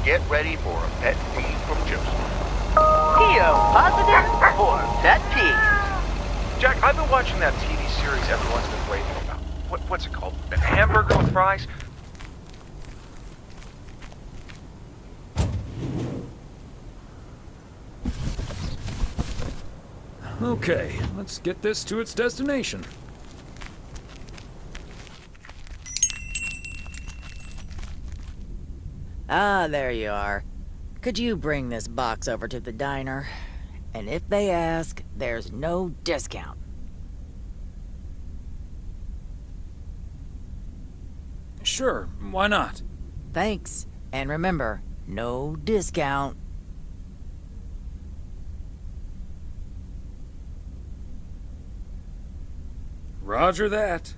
get ready for a pet peeve from Joseph. PO positive or pet peeve? Jack, I've been watching that TV series everyone's been raving about. What's it called? A hamburger with fries? Okay, let's get this to its destination. Ah, there you are. Could you bring this box over to the diner? And if they ask, there's no discount. Sure, why not? Thanks. And remember, no discount. Roger that.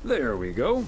There we go.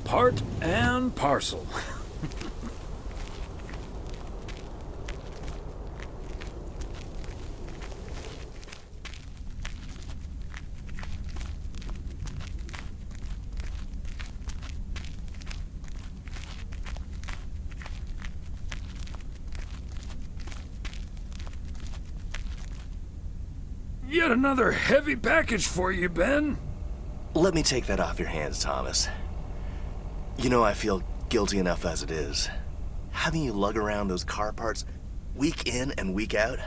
Part and parcel. Yet another heavy package for you, Ben. Let me take that off your hands, Thomas. You know I feel guilty enough as it is. Having you lug around those car parts week in and week out.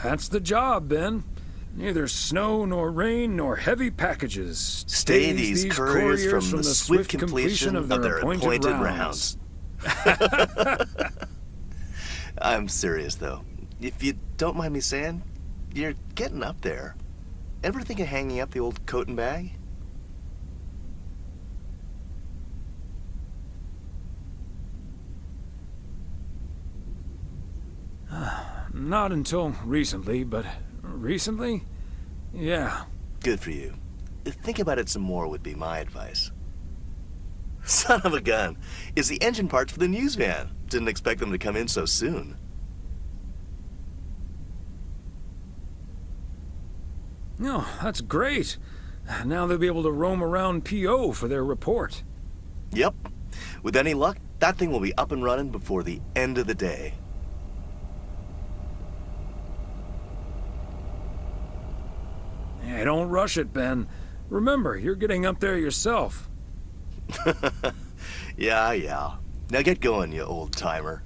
That's the job, Ben. Neither snow nor rain nor heavy packages Stay these couriers from the swift completion of their appointed rounds. I'm serious, though. If you don't mind me saying, you're getting up there. Ever think of hanging up the old coat and bag? Not until recently, but recently? Yeah. Good for you. Think about it some more would be my advice. Son of a gun. It's the engine parts for the news van. Didn't expect them to come in so soon. No, that's great. Now they'll be able to roam around PO for their report. Yep. With any luck, that thing will be up and running before the end of the day. Hey, don't rush it, Ben. Remember, you're getting up there yourself. Yeah. Now get going, you old timer.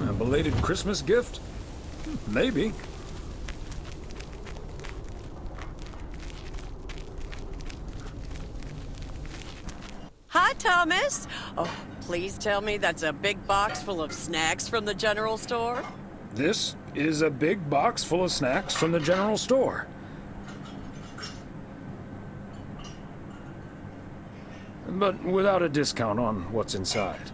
A belated Christmas gift? Maybe. Hi, Thomas. Oh, please tell me that's a big box full of snacks from the general store. This is a big box full of snacks from the general store. But without a discount on what's inside.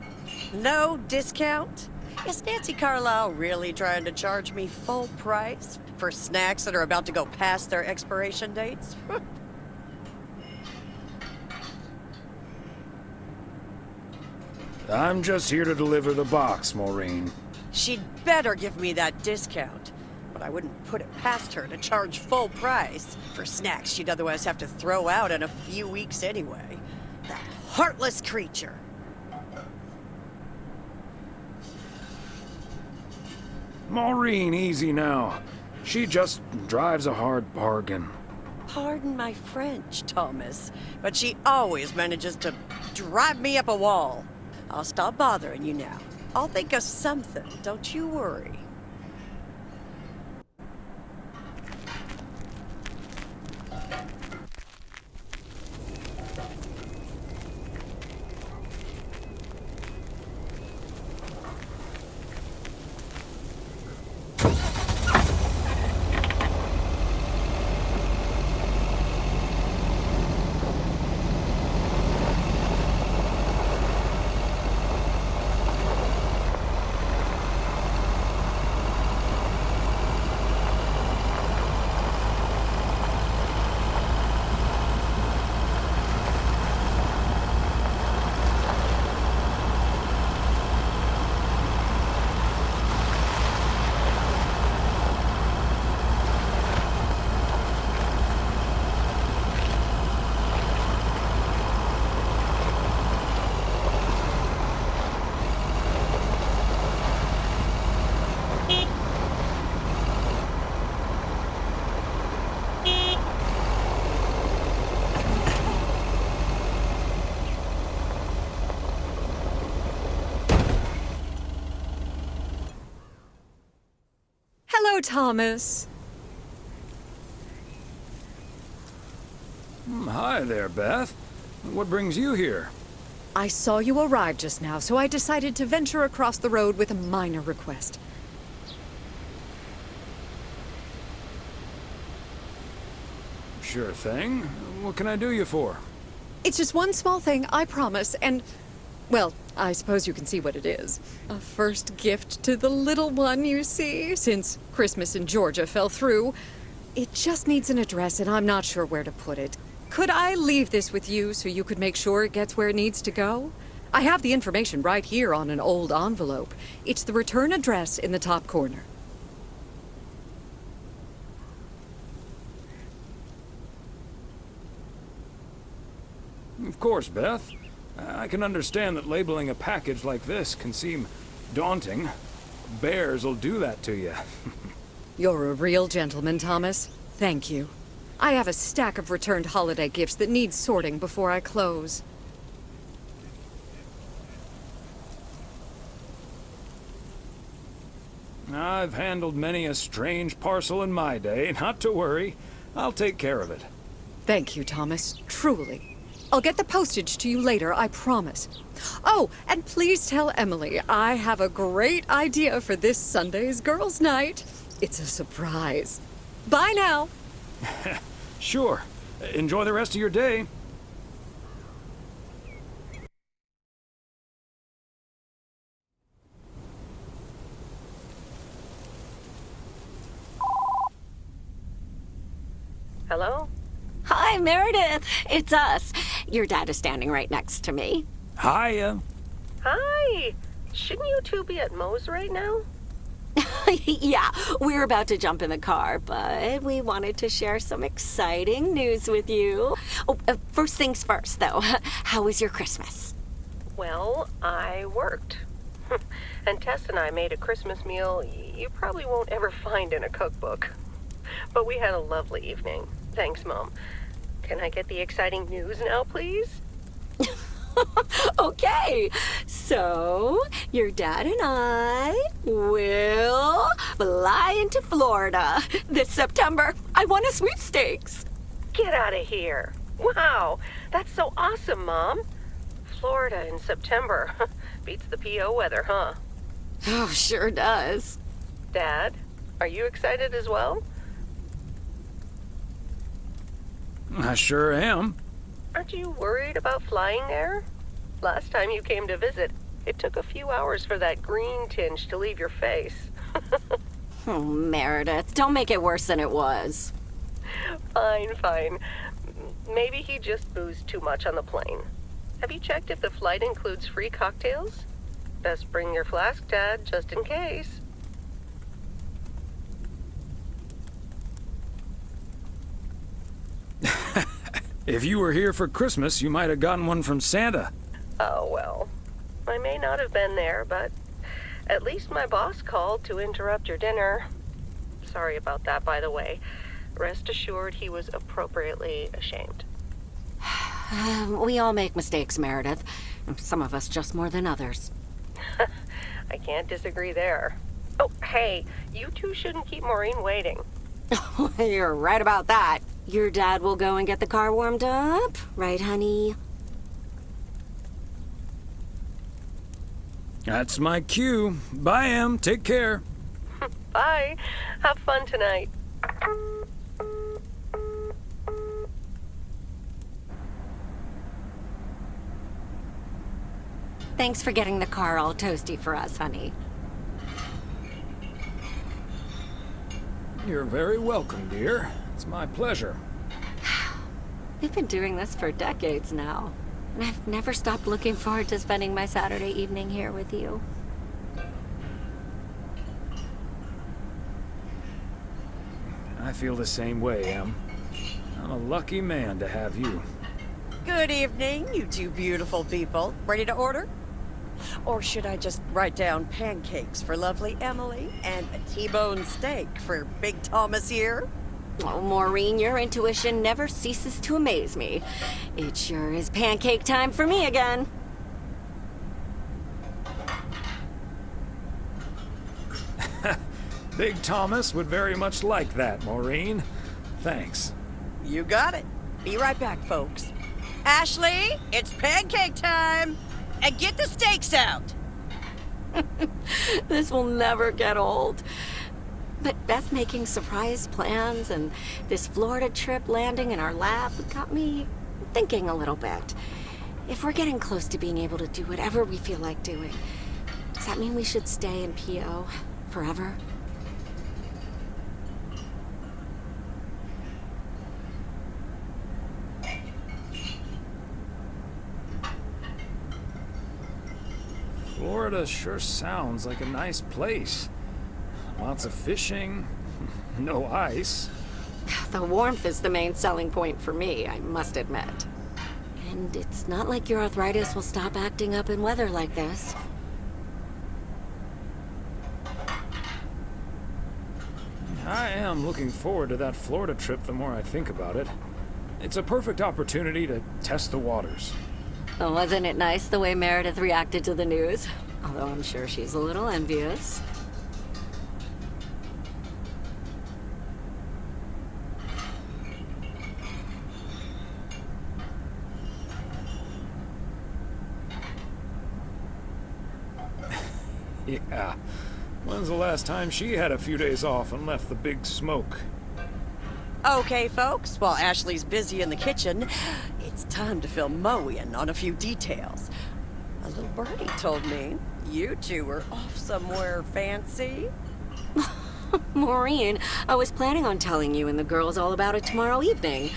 No discount? Is Nancy Carlisle really trying to charge me full price for snacks that are about to go past their expiration dates? I'm just here to deliver the box, Maureen. She'd better give me that discount. But I wouldn't put it past her to charge full price for snacks she'd otherwise have to throw out in a few weeks anyway. That heartless creature. Maureen, easy now. She just drives a hard bargain. Pardon my French, Thomas, but she always manages to drive me up a wall. I'll stop bothering you now. I'll think of something, don't you worry. Hello, Thomas. Hi there, Beth. What brings you here? I saw you arrive just now, so I decided to venture across the road with a minor request. Sure thing. What can I do you for? It's just one small thing, I promise, and... well, I suppose you can see what it is. A first gift to the little one, you see, since Christmas in Georgia fell through. It just needs an address, and I'm not sure where to put it. Could I leave this with you so you could make sure it gets where it needs to go? I have the information right here on an old envelope. It's the return address in the top corner. Of course, Beth. I can understand that labeling a package like this can seem daunting. Bears'll do that to you. You're a real gentleman, Thomas. Thank you. I have a stack of returned holiday gifts that need sorting before I close. I've handled many a strange parcel in my day. Not to worry. I'll take care of it. Thank you, Thomas. Truly. I'll get the postage to you later, I promise. Oh, and please tell Emily I have a great idea for this Sunday's girls' night. It's a surprise. Bye now. Sure. Enjoy the rest of your day. Hello? Hi, Meredith. It's us. Your dad is standing right next to me. Hiya. Hi! Shouldn't you two be at Moe's right now? Yeah, we're about to jump in the car, but we wanted to share some exciting news with you. Oh, first things first, though. How was your Christmas? Well, I worked. And Tess and I made a Christmas meal you probably won't ever find in a cookbook. But we had a lovely evening. Thanks, Mom. Can I get the exciting news now, please? Okay, so your dad and I will fly into Florida this September. I won a sweepstakes. Get out of here. Wow, that's so awesome, Mom. Florida in September. Beats the PO weather, huh? Oh, sure does. Dad, are you excited as well? I sure am. Aren't you worried about flying there? Last time you came to visit, it took a few hours for that green tinge to leave your face. Oh, Meredith, don't make it worse than it was. Fine, fine. Maybe he just boozed too much on the plane. Have you checked if the flight includes free cocktails? Best bring your flask, Dad, just in case. If you were here for Christmas, you might have gotten one from Santa. Oh, well. I may not have been there, but At least my boss called to interrupt your dinner. Sorry about that, by the way. Rest assured he was appropriately ashamed. We all make mistakes, Meredith. Some of us just more than others. I can't disagree there. Oh, hey, you two shouldn't keep Maureen waiting. You're right about that. Your dad will go and get the car warmed up, right, honey? That's my cue. Bye, Em. Take care. Bye. Have fun tonight. Thanks for getting the car all toasty for us, honey. You're very welcome, dear. It's my pleasure. We've been doing this for decades now, and I've never stopped looking forward to spending my Saturday evening here with you. I feel the same way, Em. I'm a lucky man to have you. Good evening, you two beautiful people. Ready to order? Or should I just write down pancakes for lovely Emily and a T-bone steak for Big Thomas here? Oh, Maureen, your intuition never ceases to amaze me. It sure is pancake time for me again. Big Thomas would very much like that, Maureen. Thanks. You got it. Be right back, folks. Ashley, it's pancake time! And get the steaks out! This will never get old. But Beth making surprise plans and this Florida trip landing in our lap got me thinking a little bit. If we're getting close to being able to do whatever we feel like doing, does that mean we should stay in PO forever? Florida sure sounds like a nice place. Lots of fishing, no ice. The warmth is the main selling point for me, I must admit. And it's not like your arthritis will stop acting up in weather like this. I am looking forward to that Florida trip the more I think about it. It's a perfect opportunity to test the waters. Well, wasn't it nice the way Meredith reacted to the news? Although I'm sure she's a little envious. Yeah. When's the last time she had a few days off and left the big smoke? Okay, folks, while Ashley's busy in the kitchen, it's time to fill Moe in on a few details. A little birdie told me you two were off somewhere fancy. Maureen, I was planning on telling you and the girls all about it tomorrow evening.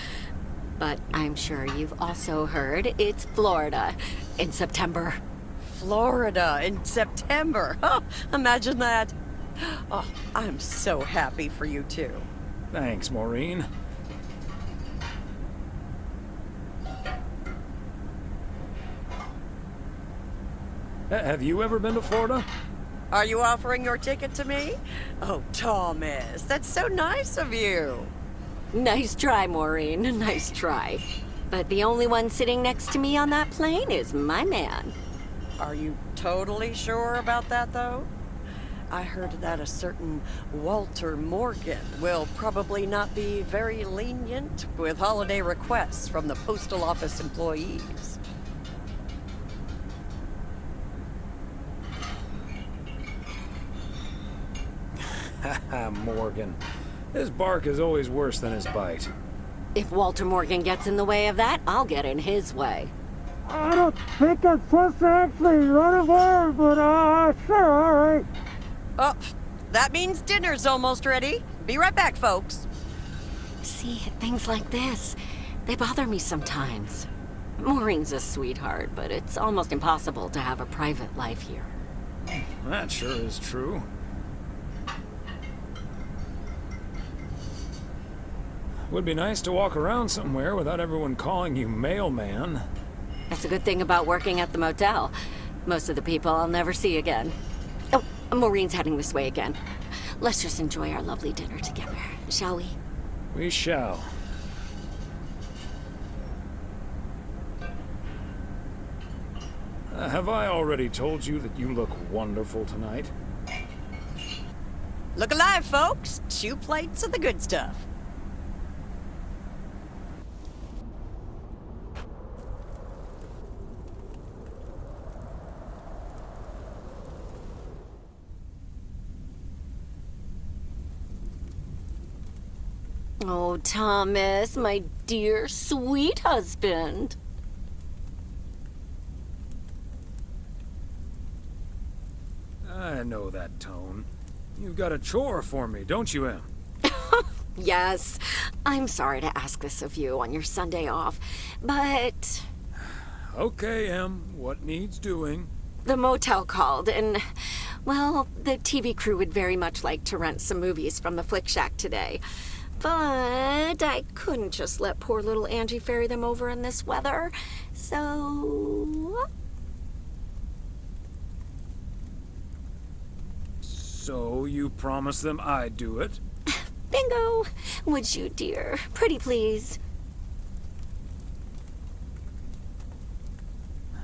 But I'm sure you've also heard it's Florida in September. Florida in September. Oh, imagine that. Oh, I'm so happy for you two. Thanks, Maureen. Have you ever been to Florida? Are you offering your ticket to me? Oh, Thomas, that's so nice of you. Nice try, Maureen. Nice try. But the only one sitting next to me on that plane is my man. Are you totally sure about that, though? I heard that a certain Walter Morgan will probably not be very lenient with holiday requests from the postal office employees. Haha, Morgan. His bark is always worse than his bite. If Walter Morgan gets in the way of that, I'll get in his way. I don't think I'm supposed to actually run away, but sure, all right. Oh, that means dinner's almost ready. Be right back, folks. See, things like this, they bother me sometimes. Maureen's a sweetheart, but it's almost impossible to have a private life here. That sure is true. Would be nice to walk around somewhere without everyone calling you mailman. That's a good thing about working at the motel. Most of the people I'll never see again. Oh, Maureen's heading this way again. Let's just enjoy our lovely dinner together, shall we? We shall. Have I already told you that you look wonderful tonight? Look alive, folks. 2 plates of the good stuff. Oh, Thomas, my dear, sweet husband. I know that tone. You've got a chore for me, don't you, Em? Yes, I'm sorry to ask this of you on your Sunday off, but Okay, Em. What needs doing? the motel called, and, well, the TV crew would very much like to rent some movies from the Flick Shack today. But I couldn't just let poor little Angie ferry them over in this weather, so... So you promised them I'd do it? Bingo! Would you, dear? Pretty please.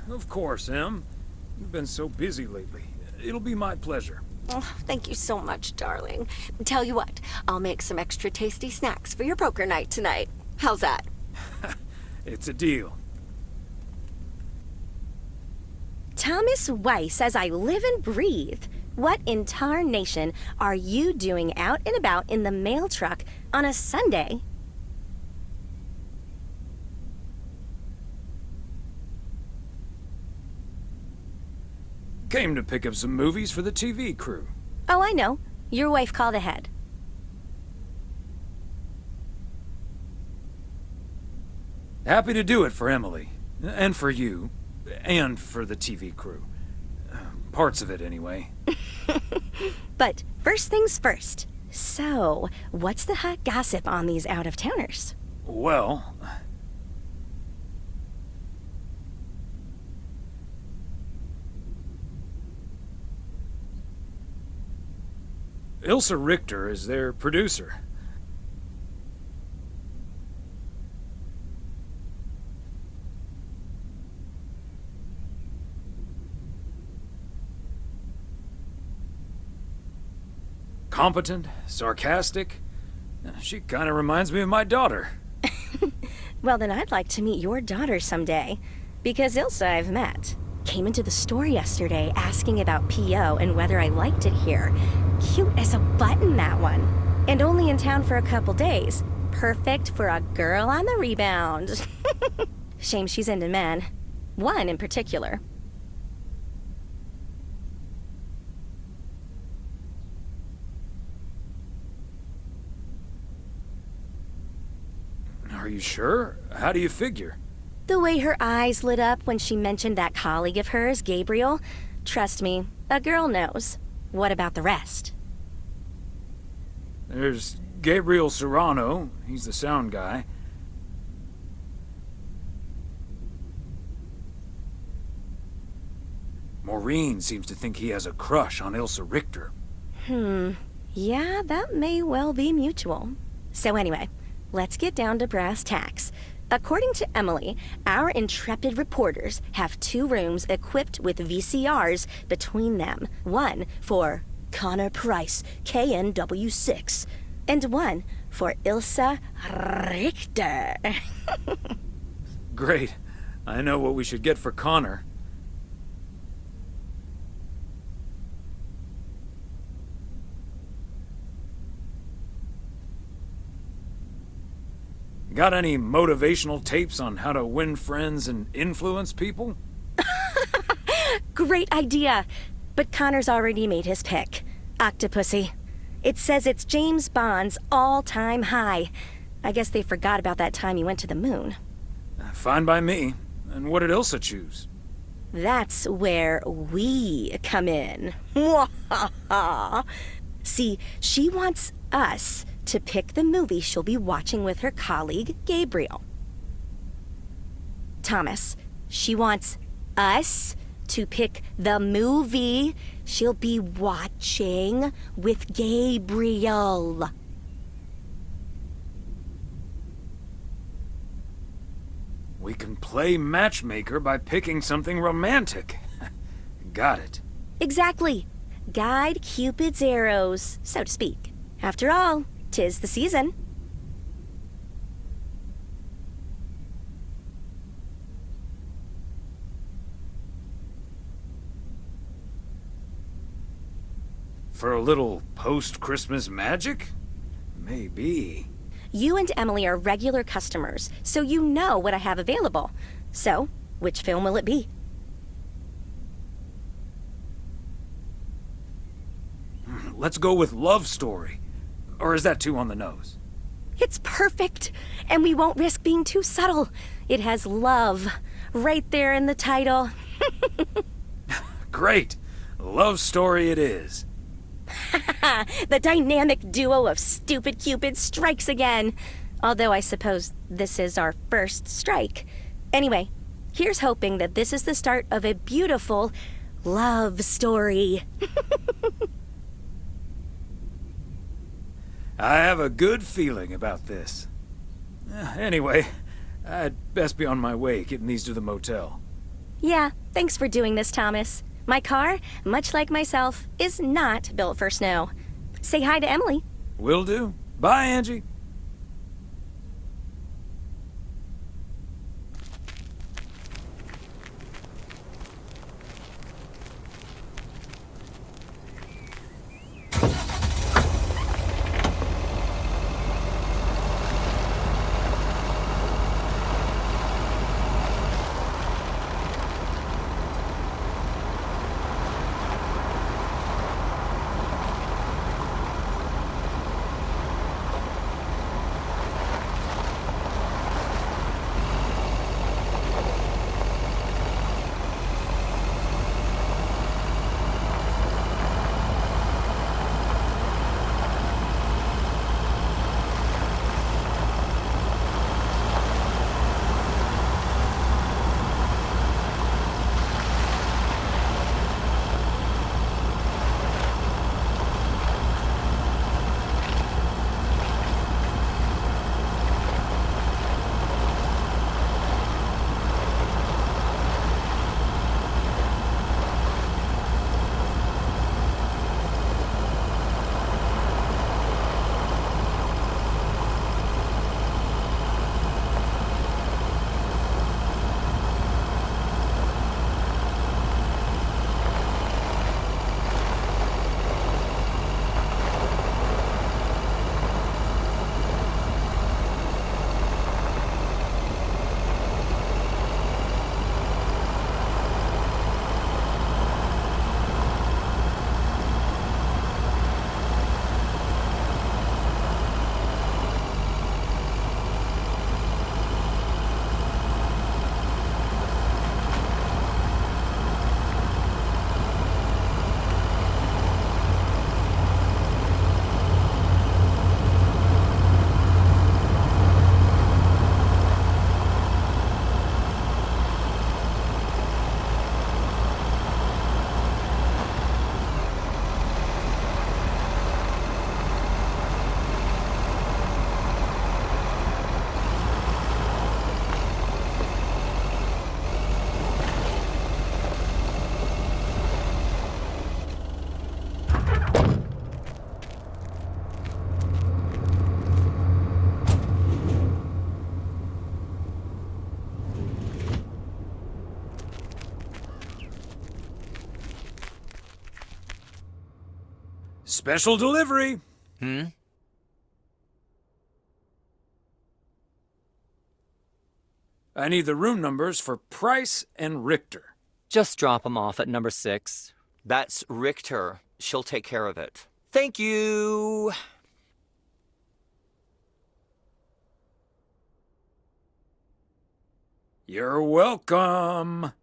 Of course, Em. You've been so busy lately. It'll be my pleasure. Oh, thank you so much, darling. Tell you what, I'll make some extra tasty snacks for your poker night tonight. How's that? It's a deal. Thomas Weiss as I live and breathe. What in tarnation are you doing out and about in the mail truck on a Sunday? Came to pick up some movies for the TV crew. Oh, I know. Your wife called ahead. Happy to do it for Emily. And for you. And for the TV crew. Parts of it, anyway. But first things first. So, what's the hot gossip on these out-of-towners? Well... Ilsa Richter is their producer. Competent, sarcastic. She kind of reminds me of my daughter. Well, then I'd like to meet your daughter someday. Because Ilsa I've met. Came into the store yesterday asking about P.O. and whether I liked it here. Cute as a button, that one. And only in town for a couple days. Perfect for a girl on the rebound. Shame she's into men. One in particular. Are you sure? How do you figure? The way her eyes lit up when she mentioned that colleague of hers, Gabriel. Trust me, a girl knows. What about the rest? There's Gabriel Serrano. He's the sound guy. Maureen seems to think he has a crush on Ilsa Richter. Yeah, that may well be mutual. So anyway, let's get down to brass tacks. According to Emily, our intrepid reporters have 2 rooms equipped with VCRs between them. One for Connor Price, KNW6, and one for Ilsa Richter. Great. I know what we should get for Connor. Got any motivational tapes on how to win friends and influence people? Great idea. But Connor's already made his pick. Octopussy. It says it's James Bond's all-time high. I guess they forgot about that time he went to the moon. Fine by me. And what did Ilsa choose? That's where we come in. See, she wants us to pick the movie she'll be watching with her colleague, Gabriel. Thomas, she wants us to pick the movie she'll be watching with Gabriel. We can play matchmaker by picking something romantic. Got it. Exactly. Guide Cupid's arrows, so to speak. After all, 'tis the season. For a little post-Christmas magic? Maybe. You and Emily are regular customers, so you know what I have available. So, which film will it be? Let's go with Love Story. Or is that too on the nose? It's perfect, and we won't risk being too subtle. It has love right there in the title. Great. Love Story it is. The dynamic duo of stupid Cupid strikes again. Although I suppose this is our first strike. Anyway, here's hoping that this is the start of a beautiful love story. I have a good feeling about this. Anyway, I'd best be on my way getting these to the motel. Yeah, thanks for doing this, Thomas. My car, much like myself, is not built for snow. Say hi to Emily. Will do. Bye, Angie. Special delivery. I need the room numbers for Price and Richter. Just drop them off at number 6. That's Richter. She'll take care of it. Thank you. You're welcome.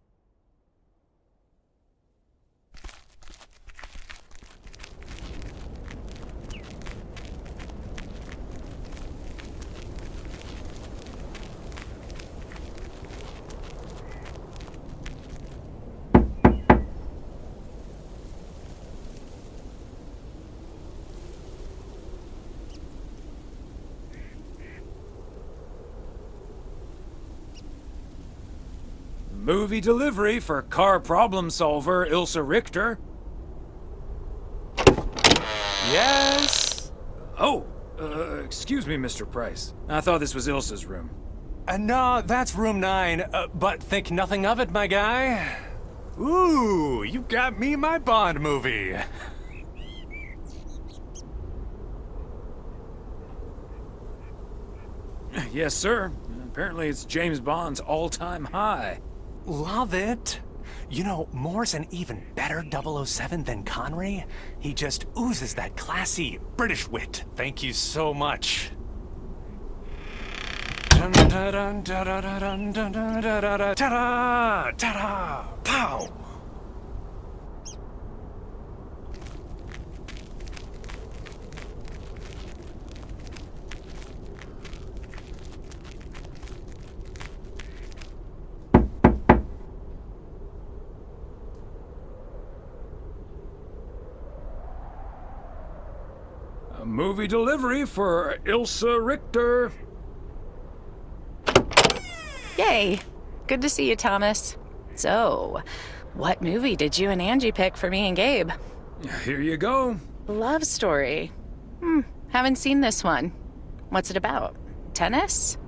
Movie delivery for car problem solver Ilsa Richter. Yes? Oh, excuse me, Mr. Price. I thought this was Ilsa's room. No, that's room 9, but think nothing of it, my guy. Ooh, you got me my Bond movie. Yes, sir. Apparently it's James Bond's all-time high. Love it. You know, Moore's an even better 007 than Connery. He just oozes that classy British wit. Thank you so much. Ta-da! Ta-da! Pow! A movie delivery for Ilsa Richter. Yay! Good to see you, Thomas. So, what movie did you and Angie pick for me and Gabe? Here you go. Love story. Haven't seen this one. What's it about? Tennis?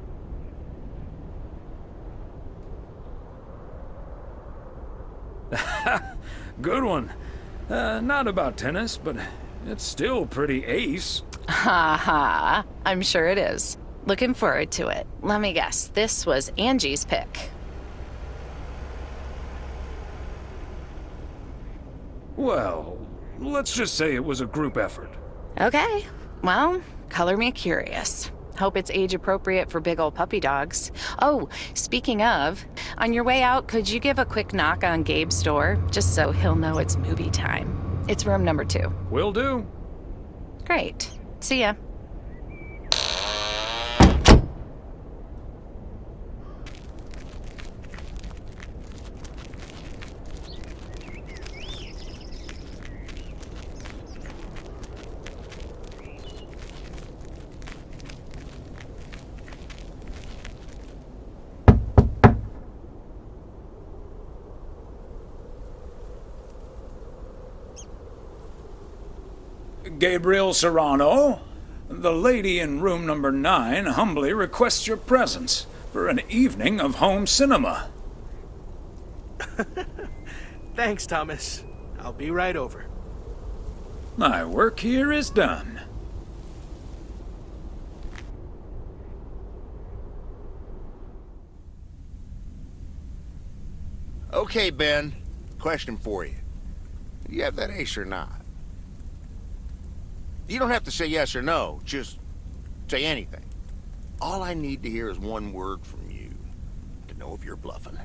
Good one. Not about tennis, but it's still pretty ace. Ha ha. I'm sure it is. Looking forward to it. Let me guess, this was Angie's pick. Well, let's just say it was a group effort. Okay. Well, color me curious. Hope it's age appropriate for big old puppy dogs. Oh, speaking of, on your way out, could you give a quick knock on Gabe's door, just so he'll know it's movie time? It's room number 2. Will do. Great. See ya. Gabriel Serrano, the lady in room number 9 humbly requests your presence for an evening of home cinema. Thanks, Thomas. I'll be right over. My work here is done. Okay, Ben. Question for you. Do you have that ace or not? You don't have to say yes or no. Just say anything. All I need to hear is one word from you to know if you're bluffing.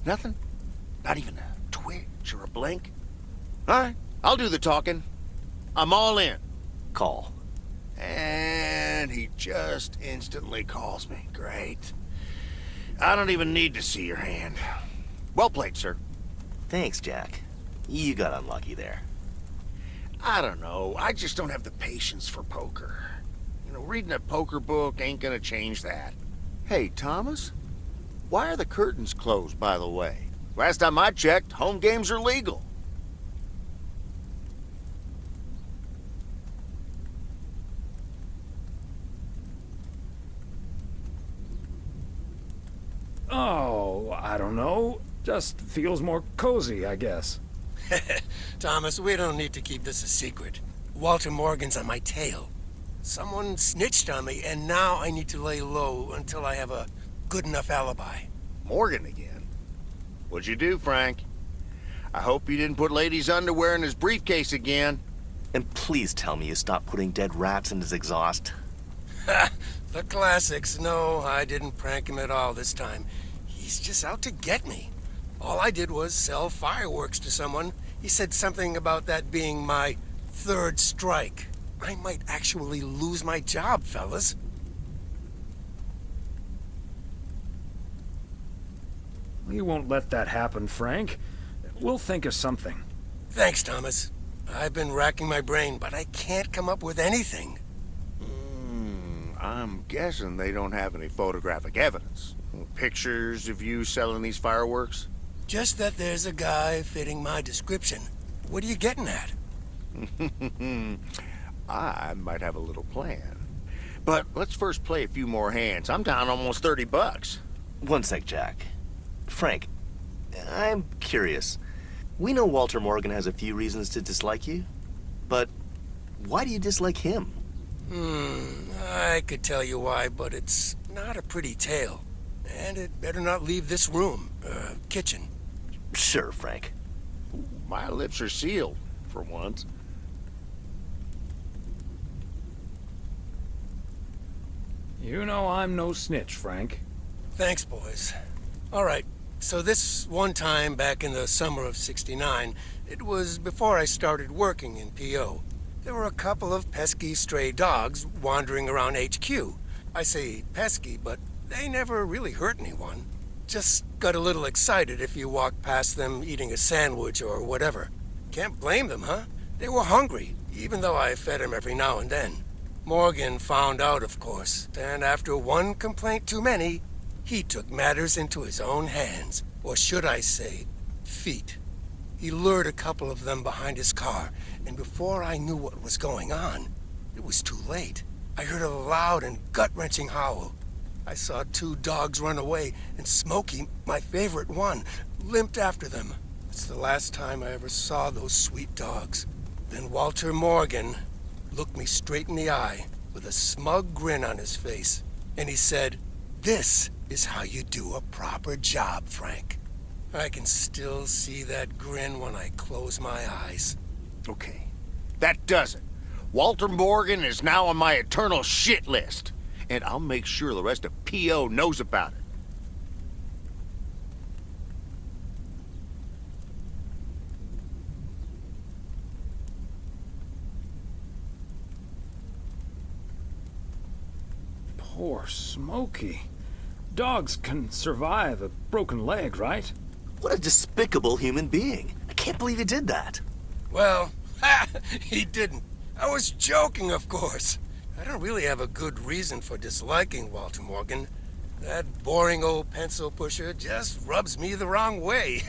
Nothing? Not even a twitch or a blink? All right, I'll do the talking. I'm all in. Call. And he just instantly calls me. Great. I don't even need to see your hand. Well played, sir. Thanks, Jack. You got unlucky there. I don't know. I just don't have the patience for poker. You know, reading a poker book ain't gonna change that. Hey, Thomas? Why are the curtains closed, by the way? Last time I checked, home games are legal. Oh, I don't know. Just feels more cozy, I guess. Thomas, we don't need to keep this a secret. Walter Morgan's on my tail. Someone snitched on me, and now I need to lay low until I have a good enough alibi. Morgan again? What'd you do, Frank? I hope you didn't put ladies' underwear in his briefcase again. And please tell me you stopped putting dead rats in his exhaust. The classics. No, I didn't prank him at all this time. He's just out to get me. All I did was sell fireworks to someone. He said something about that being my third strike. I might actually lose my job, fellas. We won't let that happen, Frank. We'll think of something. Thanks, Thomas. I've been racking my brain, but I can't come up with anything. I'm guessing they don't have any photographic evidence. Pictures of you selling these fireworks? Just that there's a guy fitting my description. What are you getting at? I might have a little plan. But let's first play a few more hands. I'm down almost 30 bucks. One sec, Jack. Frank, I'm curious. We know Walter Morgan has a few reasons to dislike you, but why do you dislike him? I could tell you why, but it's not a pretty tale. And it better not leave this room, kitchen. Sure, Frank. My lips are sealed, for once. You know I'm no snitch, Frank. Thanks, boys. All right, so this one time back in the summer of '69, it was before I started working in PO. There were a couple of pesky stray dogs wandering around HQ. I say pesky, but they never really hurt anyone. Just got a little excited if you walked past them eating a sandwich or whatever. Can't blame them, huh? They were hungry, even though I fed them every now and then. Morgan found out, of course, and after one complaint too many, he took matters into his own hands, or should I say, feet. He lured a couple of them behind his car, and before I knew what was going on, it was too late. I heard a loud and gut-wrenching howl. I saw two dogs run away, and Smokey, my favorite one, limped after them. It's the last time I ever saw those sweet dogs. Then Walter Morgan looked me straight in the eye with a smug grin on his face, and he said, "This is how you do a proper job, Frank." I can still see that grin when I close my eyes. Okay, that does it. Walter Morgan is now on my eternal shit list, and I'll make sure the rest of PO knows about it. Poor Smokey. Dogs can survive a broken leg, right? What a despicable human being. I can't believe he did that. Well, he didn't. I was joking, of course. I don't really have a good reason for disliking Walter Morgan. That boring old pencil pusher just rubs me the wrong way.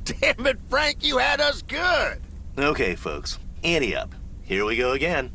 Damn it, Frank, you had us good. Okay, folks. Ante up. Here we go again.